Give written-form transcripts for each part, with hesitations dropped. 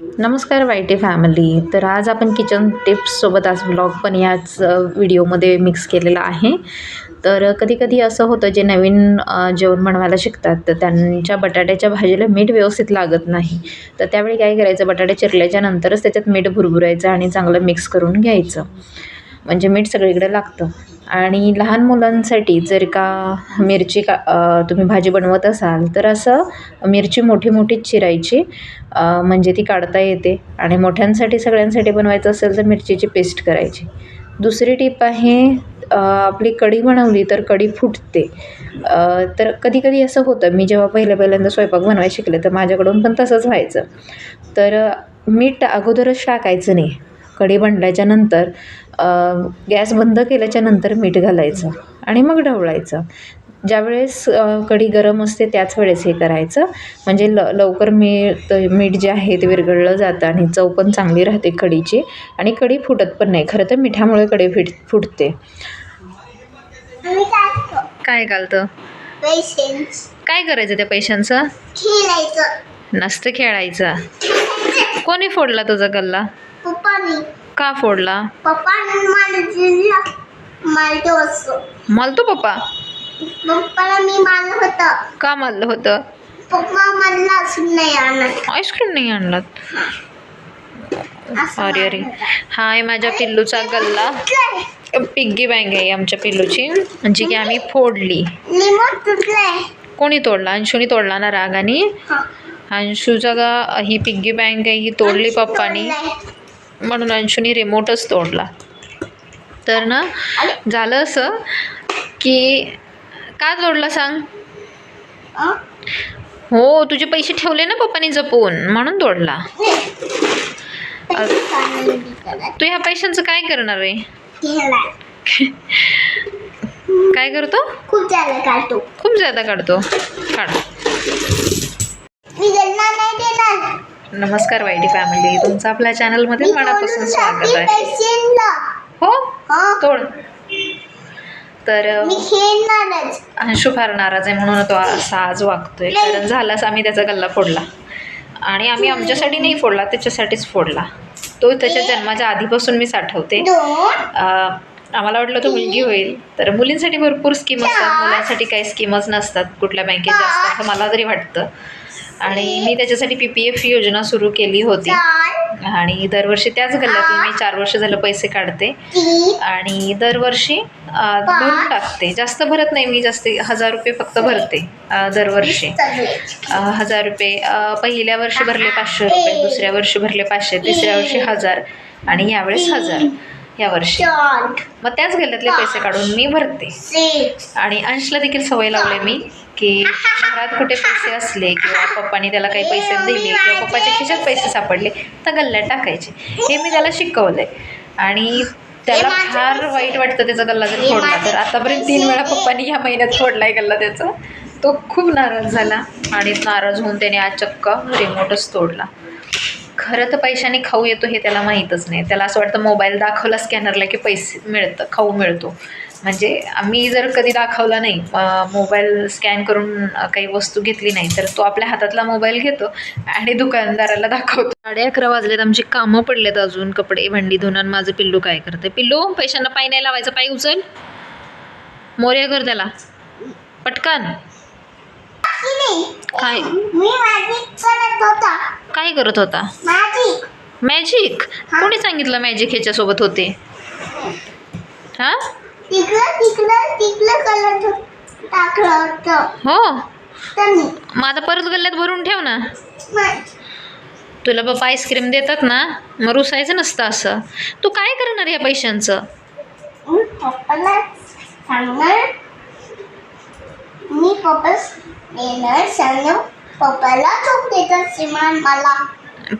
नमस्कार YT family. तर आज आपण किचन टिप्ससोबत आज व्लॉग पण याच व्हिडिओमध्ये मिक्स केलेला आहे. तर कधी-कधी असं होतं जे नवीन जेवण बनवायला शिकतात तर त्यांच्या बटाट्याच्या भाजीला मीठ व्यवस्थित लागत नाही. तर त्यावेळी काय करायचं, बटाटे चिरल्याच्या नंतरच त्याच्यात मीठ भुरभुरायचं आणि चांगलं मिक्स करून घ्यायचं. म्हणजे मीठ सगळीकडे लागतं. आणि लहान मुलांसाठी जर का तुम्ही भाजी बनवत असाल तर असं मिरची मोठी-मोठीच चिरायची, म्हणजे ती काढता येते. आणि मोठ्यांसाठी सगळ्यांसाठी बनवायचं असेल तर मिरचीची पेस्ट करायची. दुसरी टिप आहे, आपली कढी बनवली तर कढी फुटते. तर कधी-कधी असं होतं, मी जेव्हा पहिल्यांदा स्वयंपाक बनवायला शिकले तर माझ्याकडून पण तसंच व्हायचं. तर मीठ अगोदरच टाकायचं नाही. कढी बनल्याच्या नंतर गॅस बंद केल्याच्या नंतर मीठ घालायचं आणि मग ढवळायचं. ज्यावेळेस कढी गरम असते त्याच वेळेस हे करायचं, म्हणजे लवकर मीठ जे आहे ते विरघळलं जातं आणि चव पण चांगली राहते कढीची आणि कढी फुटत पण नाही. खरं तर मिठामुळे कढी फुटते. काय घालतं? काय करायचं त्या पैशांचं? नसतं खेळायचं. कोणी फोडला तुझा गल्ला? पप्पानी. का फोडला? पप्पाने मालतो पप्पा? पप्पाला मी मारलं होतं. का मारलं होतं? पप्पा मला नाही आणत. आईस्क्रीम नाही आणलात? अरे अरे. हा आहे माझ्या पिल्लूचा गल्ला. पिग्गी बँक आहे आमच्या पिल्लूची, जी की आम्ही फोडली. कोणी तोडला? अंशूनी तोडला ना रागाने. अंशूचा ही पिग्गी बँक आहे, ही तोडली पप्पानी, म्हणून अंशूनी रिमोटच तोडला. तर ना झालं असं की, का तोडला सांग? हो, तुझे पैसे ठेवले ना पप्पानी जपून, म्हणून तोडला. तू ह्या पैशांचं काय करणार आहे? काय करतो? खूप ज्यादा काढतो. काढ. नमस्कार वायटी फॅमिली, तुमचं आपल्या चॅनलमध्ये मनापासून स्वागत आहे. हो, तोड. तर अंशू फार नाराज आहे म्हणून तो असा आज वागतोय, कारण झालाच आम्ही त्याचा गल्ला फोडला. आणि आम्ही आमच्यासाठी नाही फोडला, त्याच्यासाठीच फोडला. तो त्याच्या जन्माच्या आधीपासून मी साठवते. आम्हाला वाटलं तो मुलगी होईल, तर मुलींसाठी भरपूर स्कीम असतात, मुलांसाठी काही स्कीमच नसतात कुठल्या बँकेत जास्त, असं मला तरी वाटतं. आणि मी त्याच्यासाठी PPF योजना सुरू केली होती आणि दरवर्षी त्याच गल्ल्यातून मी 4 वर्ष झालं पैसे काढते आणि दरवर्षी भरून टाकते. जास्त भरत नाही मी, जास्त 1000 रुपये फक्त भरते दरवर्षी. 1000 रुपये. पहिल्या वर्षी भरले 500 रुपये, दुसऱ्या वर्षी भरले 500, तिसऱ्या वर्षी 1000 आणि यावेळेस 1000 या वर्षी. मग त्याच गल्ल्यातले पैसे काढून मी भरते. आणि अंशला देखील सवय लावली मी की घरात कुठे पैसे असले किंवा पप्पानी त्याला काही पैसे दिले किंवा पप्पाच्या खिशात पैसे सापडले तर गल्ल्यात टाकायचे, हे मी त्याला शिकवलंय. आणि त्याला फार वाईट वाटतं त्याचा गल्ला जर फोडला तर. आतापर्यंत 3 वेळा पप्पानी ह्या महिन्यात फोडलाय गल्ला त्याचा. तो खूप नाराज झाला आणि नाराज होऊन त्याने आज चक्क रिमोटच तोडला. खरं तर पैशाने खाऊ येतो हे त्याला माहीतच नाही. त्याला असं वाटतं मोबाईल दाखवला स्कॅनरला की पैसे मिळतं, खाऊ मिळतो. म्हणजे आम्ही जर कधी दाखवला नाही, मोबाईल स्कॅन करून काही वस्तू घेतली नाही, तर तो आपल्या हातातला मोबाईल घेतो आणि दुकानदाराला दाखवतो. 11:30 वाजलेत, आमची कामं पडलेत अजून, कपडे भांडी धुणं. आणि माझं पिल्लू काय करते? पिल्लू, पैशांना पाय नाही लावायचं, पाय उचल, मोर्या कर त्याला पटकन. काय काय करत होता? मॅजिक? कोणी सांगितलं मॅजिक ह्याच्यासोबत होते? हा, हो. माझा परत गल्ल्यात भरून ठेव ना. तुला बाबा आईस्क्रीम देतात ना, मग रुसायचं नसतं असं. तू काय करणार या पैशांचं?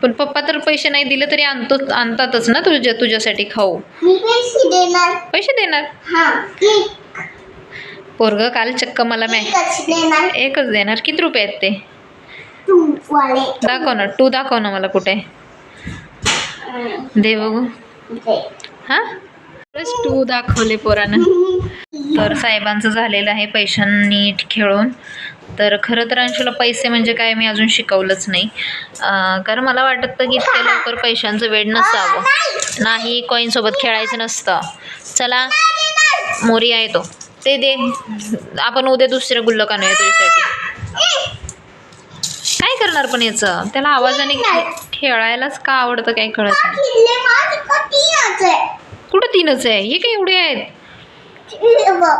पण पप्पा तर पैसे नाही दिले तरी आणतातच ना तुझ्यासाठी खाऊ. पैसे देणार? पोरग काल चक्क मला एकच देणार. किती रुपये आहेत ते? दाखव ना, 2 दाखव ना मला कुठे. दे बघू. हा, 2 दाखवले पोरानं. तर साहेबांचं झालेलं आहे पैशांनी खेळून. तर खरं तर अंशूला पैसे म्हणजे काय मी अजून शिकवलंच नाही, कारण मला वाटतं की इतक्या लवकर पैशांचं वेड नसावं. नाही, कॉईनसोबत खेळायचं नसतं. चला मोरी आहे तो, ते दे. आपण उद्या दुसरं गुल्लक आणूया तुझ्यासाठी. काय करणार पण याचं, त्याला आवाजाने खेळायलाच का आवडतं काही कळत नाही. किल्ले माझे कठीणच आहे. कुठं 3च आहे, हे काय एवढे आहेत. हे बघ,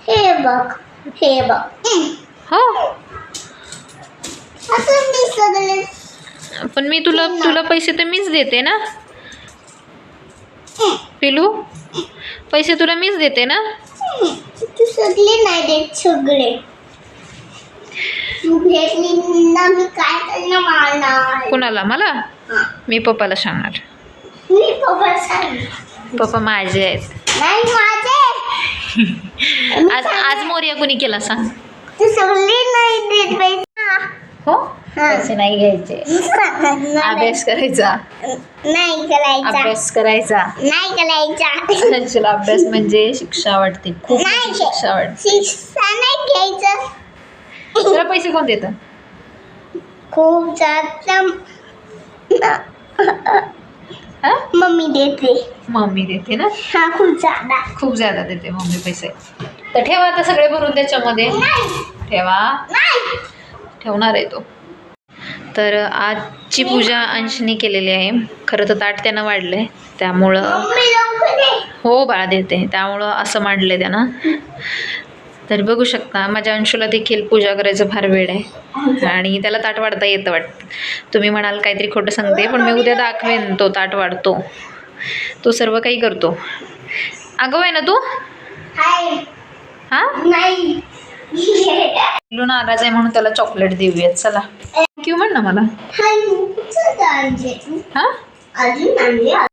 हे बघ, हे बघ. हो, असं मी सगळे पण मी तुला पैसे तर मीच देते ना पिलू, पैसे तुला मीच देते ना. तू सगळे नाही देत, सगळे तू घेतली ना, मी काय त्यांना मारणार. कुणाला? मला? मी पप्पाला सांगणार. मी पप्पा सांग, पप्पा माझे आहेत. नाही माझे. आज मोरिया कुणी केला सांग. तू सगळे नाही देत पैसा. हो, पैसे नाही घ्यायचे, अभ्यास करायचा. नाही करायचा, अभ्यास करायचा. नाही करायचा. अंशूला अभ्यास म्हणजे शिक्षा वाटते, खूप मोठी शिक्षा वाटते. शिक्षा नाही घ्यायचं. तुला पैसे कोण देतं? खूप जास्त हा, मम्मी देते. मम्मी देते ना. हा, खूप ज्यादा देते मम्मी पैसे. तर ठेवा आता सगळे भरून त्याच्यामध्ये. ठेवा, ठेवणार आहे तो. तर आजची पूजा अंशनी केलेली आहे. खरं तर ताट त्यानं वाढलंय, त्यामुळं हो बाळा देते, त्यामुळं असं मांडलंय त्यानं. तर बघू शकता माझ्या अंशूला देखील पूजा करायचं फार वेळ आहे आणि त्याला ताट वाढता येतं वाटतं. तुम्ही म्हणाल काहीतरी खोटं सांगते, पण मी उद्या दाखवेन तो ताट वाढतो, तो सर्व काही करतो. अगं आहे ना तू? हां, नाही. पिलू नाराज आहे म्हणून त्याला चॉकलेट देऊयात. चला थँक्यू म्हण ना मला. हां, हां, अजून